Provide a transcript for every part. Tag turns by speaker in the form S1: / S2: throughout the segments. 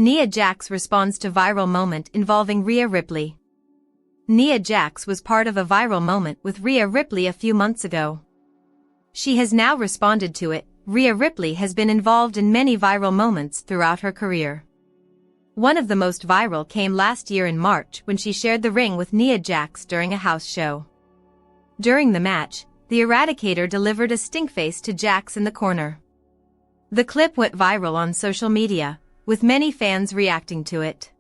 S1: Nia Jax responds to viral moment involving Rhea Ripley. Nia Jax was part of a viral moment with Rhea Ripley a few months ago. She has now responded to it. Rhea Ripley has been involved in many viral moments throughout her career. One of the most viral came last year in March when she shared the ring with Nia Jax during a house show. During the match, the Eradicator delivered a stinkface to Jax in the corner. The clip went viral on social media, with many fans reacting to it.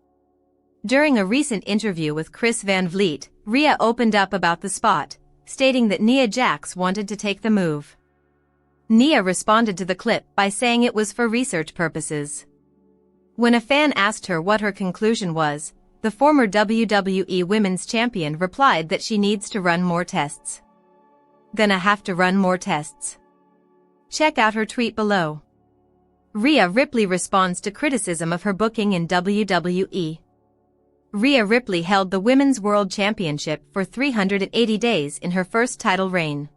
S1: During a recent interview with Chris Van Vliet, Rhea opened up about the spot, stating that Nia Jax wanted to take the move. Nia responded to the clip by saying it was for research purposes. When a fan asked her what her conclusion was, the former WWE Women's Champion replied that she needs to run more tests. Gonna have to run more tests. Check out her tweet below. Rhea Ripley responds to criticism of her booking in WWE. Rhea Ripley held the Women's World Championship for 380 days in her first title reign.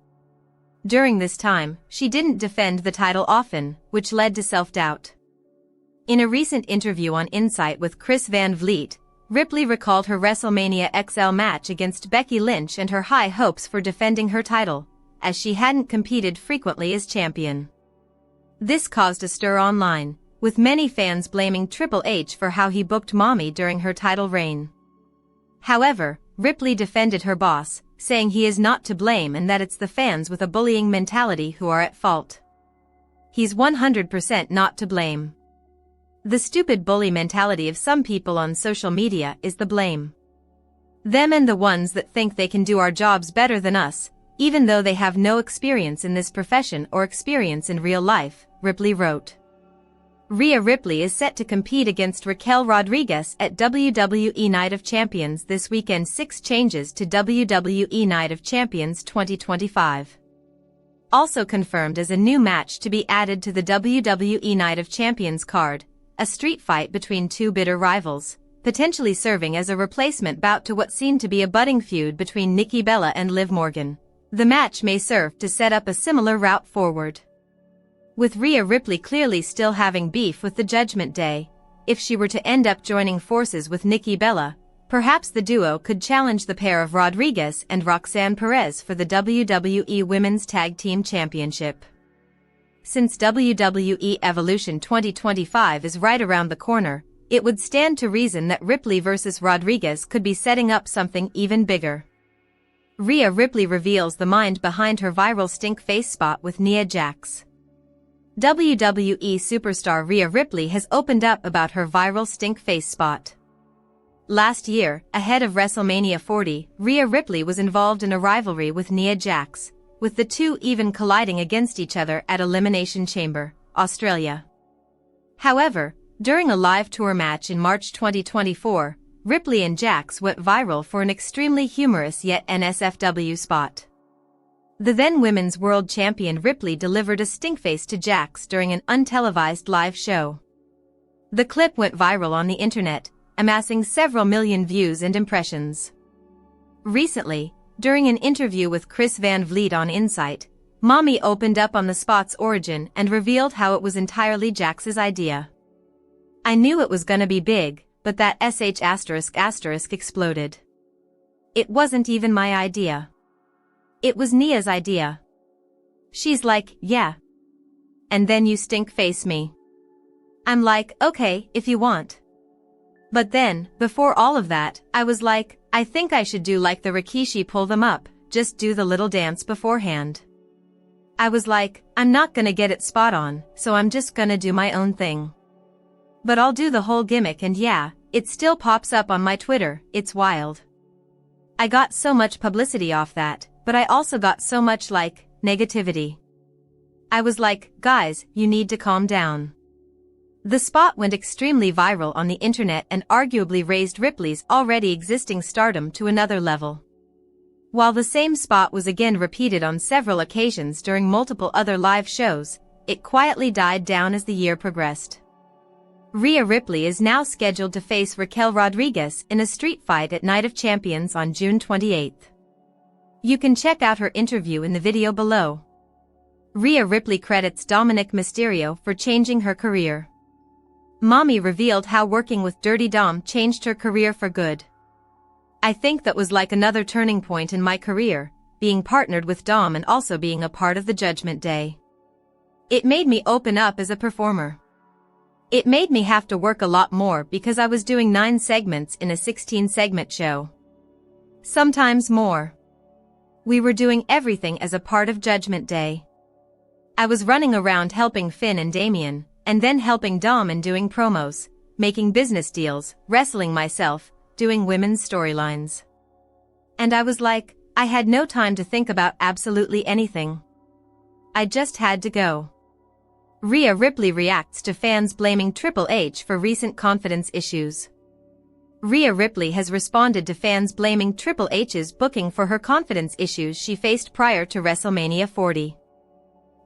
S1: During this time, she didn't defend the title often, which led to self-doubt. In a recent interview on Insight with Chris Van Vliet, Ripley recalled her WrestleMania XL match against Becky Lynch and her high hopes for defending her title, as she hadn't competed frequently as champion. This caused a stir online, with many fans blaming Triple H for how he booked Mommy during her title reign. However, Ripley defended her boss, saying he is not to blame and that it's the fans with a bullying mentality who are at fault. He's 100% not to blame. The stupid bully mentality of some people on social media is the blame. Them and the ones that think they can do our jobs better than us, even though they have no experience in this profession or experience in real life, Ripley wrote. Rhea Ripley is set to compete against Raquel Rodriguez at WWE Night of Champions this weekend. 6 changes to WWE Night of Champions 2025. Also confirmed as a new match to be added to the WWE Night of Champions card, a street fight between two bitter rivals, potentially serving as a replacement bout to what seemed to be a budding feud between Nikki Bella and Liv Morgan. The match may serve to set up a similar route forward. With Rhea Ripley clearly still having beef with the Judgment Day, if she were to end up joining forces with Nikki Bella, perhaps the duo could challenge the pair of Rodriguez and Roxanne Perez for the WWE Women's Tag Team Championship. Since WWE Evolution 2025 is right around the corner, it would stand to reason that Ripley vs. Rodriguez could be setting up something even bigger. Rhea Ripley reveals the mind behind her viral stink face spot with Nia Jax. WWE superstar Rhea Ripley has opened up about her viral stink face spot. Last year, ahead of WrestleMania 40, Rhea Ripley was involved in a rivalry with Nia Jax, with the two even colliding against each other at Elimination Chamber, Australia. However, during a live tour match in March 2024, Ripley and Jax went viral for an extremely humorous yet NSFW spot. The then Women's World Champion Ripley delivered a stinkface to Jax during an untelevised live show. The clip went viral on the internet, amassing several million views and impressions. Recently, during an interview with Chris Van Vliet on Insight, Mommy opened up on the spot's origin and revealed how it was entirely Jax's idea. "I knew it was gonna be big, but that *** exploded. It wasn't even my idea. It was Nia's idea. She's like, yeah. And then you stink face me. I'm like, okay, if you want. But then, before all of that, I was like, I think I should do like the Rikishi pull them up, just do the little dance beforehand. I was like, I'm not gonna get it spot on, so I'm just gonna do my own thing. But I'll do the whole gimmick and yeah, it still pops up on my Twitter, it's wild. I got so much publicity off that, but I also got so much negativity. I was like, guys, you need to calm down. The spot went extremely viral on the internet and arguably raised Ripley's already existing stardom to another level. While the same spot was again repeated on several occasions during multiple other live shows, it quietly died down as the year progressed. Rhea Ripley is now scheduled to face Raquel Rodriguez in a street fight at Night of Champions on June 28. You can check out her interview in the video below. Rhea Ripley credits Dominik Mysterio for changing her career. Mommy revealed how working with Dirty Dom changed her career for good. I think that was like another turning point in my career, being partnered with Dom and also being a part of the Judgment Day. It made me open up as a performer. It made me have to work a lot more because I was doing 9 segments in a 16-segment show. Sometimes more. We were doing everything as a part of Judgment Day. I was running around helping Finn and Damien, and then helping Dom and doing promos, making business deals, wrestling myself, doing women's storylines. And I was like, I had no time to think about absolutely anything. I just had to go. Rhea Ripley reacts to fans blaming Triple H for recent confidence issues. Rhea Ripley has responded to fans blaming Triple H's booking for her confidence issues she faced prior to WrestleMania 40.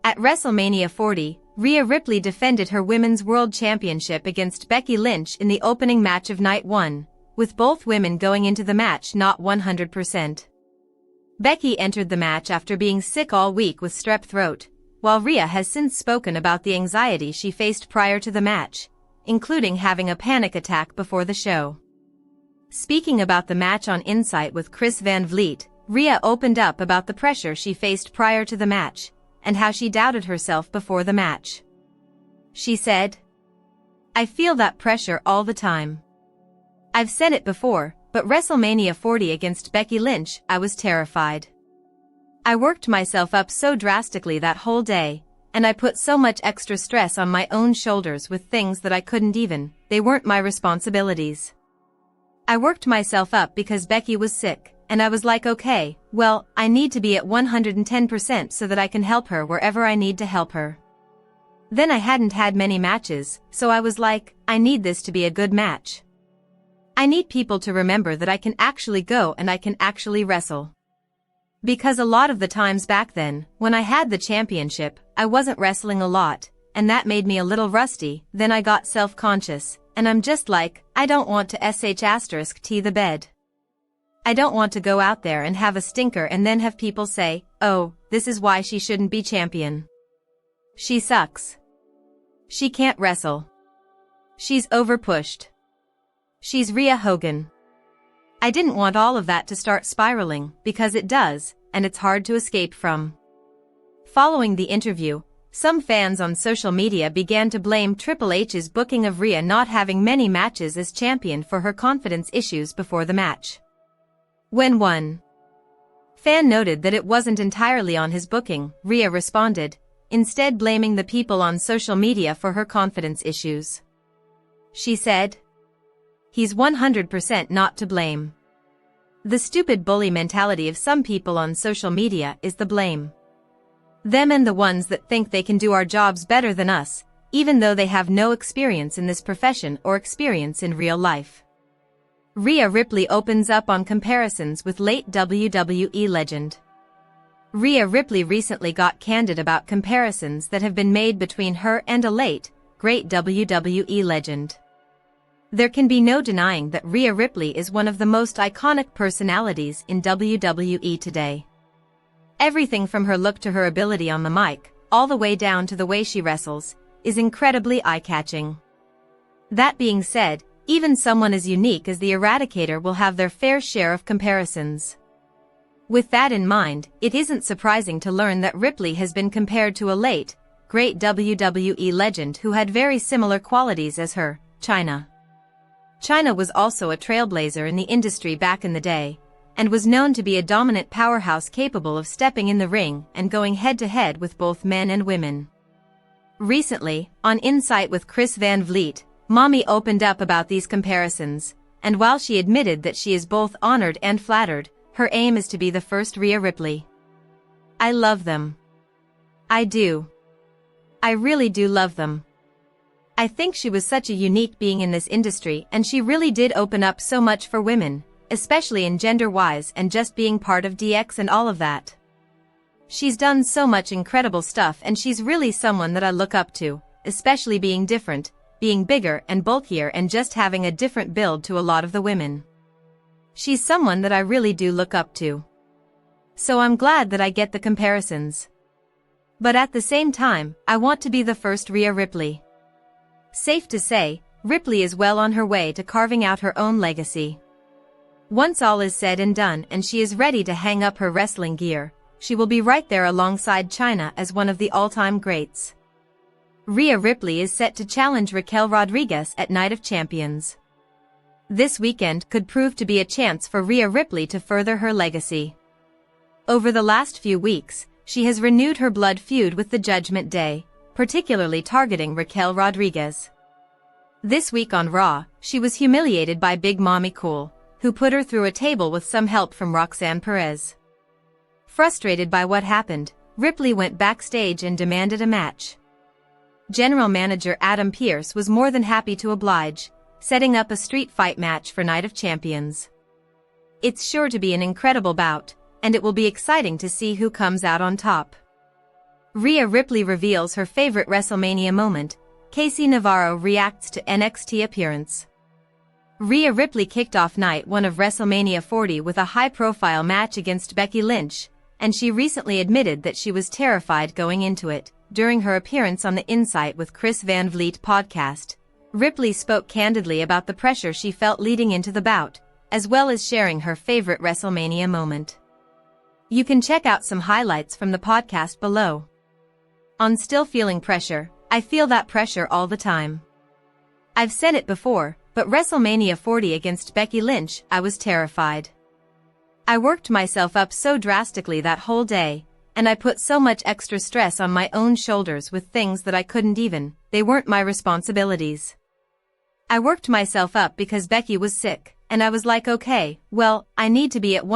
S1: At WrestleMania 40, Rhea Ripley defended her Women's World Championship against Becky Lynch in the opening match of Night 1, with both women going into the match not 100%. Becky entered the match after being sick all week with strep throat, while Rhea has since spoken about the anxiety she faced prior to the match, including having a panic attack before the show. Speaking about the match on Insight with Chris Van Vliet, Rhea opened up about the pressure she faced prior to the match, and how she doubted herself before the match. She said, "I feel that pressure all the time. I've said it before, but WrestleMania 40 against Becky Lynch, I was terrified. I worked myself up so drastically that whole day, and I put so much extra stress on my own shoulders with things that I couldn't even, they weren't my responsibilities. I worked myself up because Becky was sick, and I was like, okay, well, I need to be at 110% so that I can help her wherever I need to help her. Then I hadn't had many matches, so I was like, I need this to be a good match. I need people to remember that I can actually go and I can actually wrestle. Because a lot of the times back then, when I had the championship, I wasn't wrestling a lot, and that made me a little rusty, then I got self-conscious, and I'm just like, I don't want to **T the bed. I don't want to go out there and have a stinker and then have people say, oh, this is why she shouldn't be champion. She sucks. She can't wrestle. She's overpushed. She's Rhea Hogan. I didn't want all of that to start spiraling, because it does, and it's hard to escape from." Following the interview, some fans on social media began to blame Triple H's booking of Rhea not having many matches as champion for her confidence issues before the match. When one fan noted that it wasn't entirely on his booking, Rhea responded, instead blaming the people on social media for her confidence issues. She said, "He's 100% not to blame. The stupid bully mentality of some people on social media is the blame. Them and the ones that think they can do our jobs better than us, even though they have no experience in this profession or experience in real life." Rhea Ripley opens up on comparisons with late WWE legend. Rhea Ripley recently got candid about comparisons that have been made between her and a late, great WWE legend. There can be no denying that Rhea Ripley is one of the most iconic personalities in WWE today. Everything from her look to her ability on the mic, all the way down to the way she wrestles, is incredibly eye-catching. That being said, even someone as unique as the Eradicator will have their fair share of comparisons. With that in mind, it isn't surprising to learn that Ripley has been compared to a late, great WWE legend who had very similar qualities as her, Chyna. Chyna was also a trailblazer in the industry back in the day, and was known to be a dominant powerhouse capable of stepping in the ring and going head-to-head with both men and women. Recently, on Insight with Chris Van Vliet, Mommy opened up about these comparisons, and while she admitted that she is both honored and flattered, her aim is to be the first Rhea Ripley. I love them. I do. I really do love them. I think she was such a unique being in this industry, and she really did open up so much for women, especially in gender-wise and just being part of DX and all of that. She's done so much incredible stuff, and she's really someone that I look up to, especially being different, being bigger and bulkier and just having a different build to a lot of the women. She's someone that I really do look up to. So I'm glad that I get the comparisons. But at the same time, I want to be the first Rhea Ripley. Safe to say, Ripley is well on her way to carving out her own legacy. Once all is said and done and she is ready to hang up her wrestling gear, she will be right there alongside Chyna as one of the all-time greats. Rhea Ripley is set to challenge Raquel Rodriguez at Night of Champions. This weekend could prove to be a chance for Rhea Ripley to further her legacy. Over the last few weeks, she has renewed her blood feud with the Judgment Day, particularly targeting Raquel Rodriguez. This week on Raw, she was humiliated by Big Mommy Cool, who put her through a table with some help from Roxanne Perez. Frustrated by what happened, Ripley went backstage and demanded a match. General Manager Adam Pearce was more than happy to oblige, setting up a street fight match for Night of Champions. It's sure to be an incredible bout, and it will be exciting to see who comes out on top. Rhea Ripley reveals her favorite WrestleMania moment. Casey Navarro reacts to NXT appearance. Rhea Ripley kicked off Night 1 of WrestleMania 40 with a high-profile match against Becky Lynch, and she recently admitted that she was terrified going into it. During her appearance on the Insight with Chris Van Vliet podcast, Ripley spoke candidly about the pressure she felt leading into the bout, as well as sharing her favorite WrestleMania moment. You can check out some highlights from the podcast below. On Still Feeling Pressure, I feel that pressure all the time. I've said it before, but WrestleMania 40 against Becky Lynch, I was terrified. I worked myself up so drastically that whole day, and I put so much extra stress on my own shoulders with things that I couldn't even, they weren't my responsibilities. I worked myself up because Becky was sick, and I was like, okay, well, I need to be at one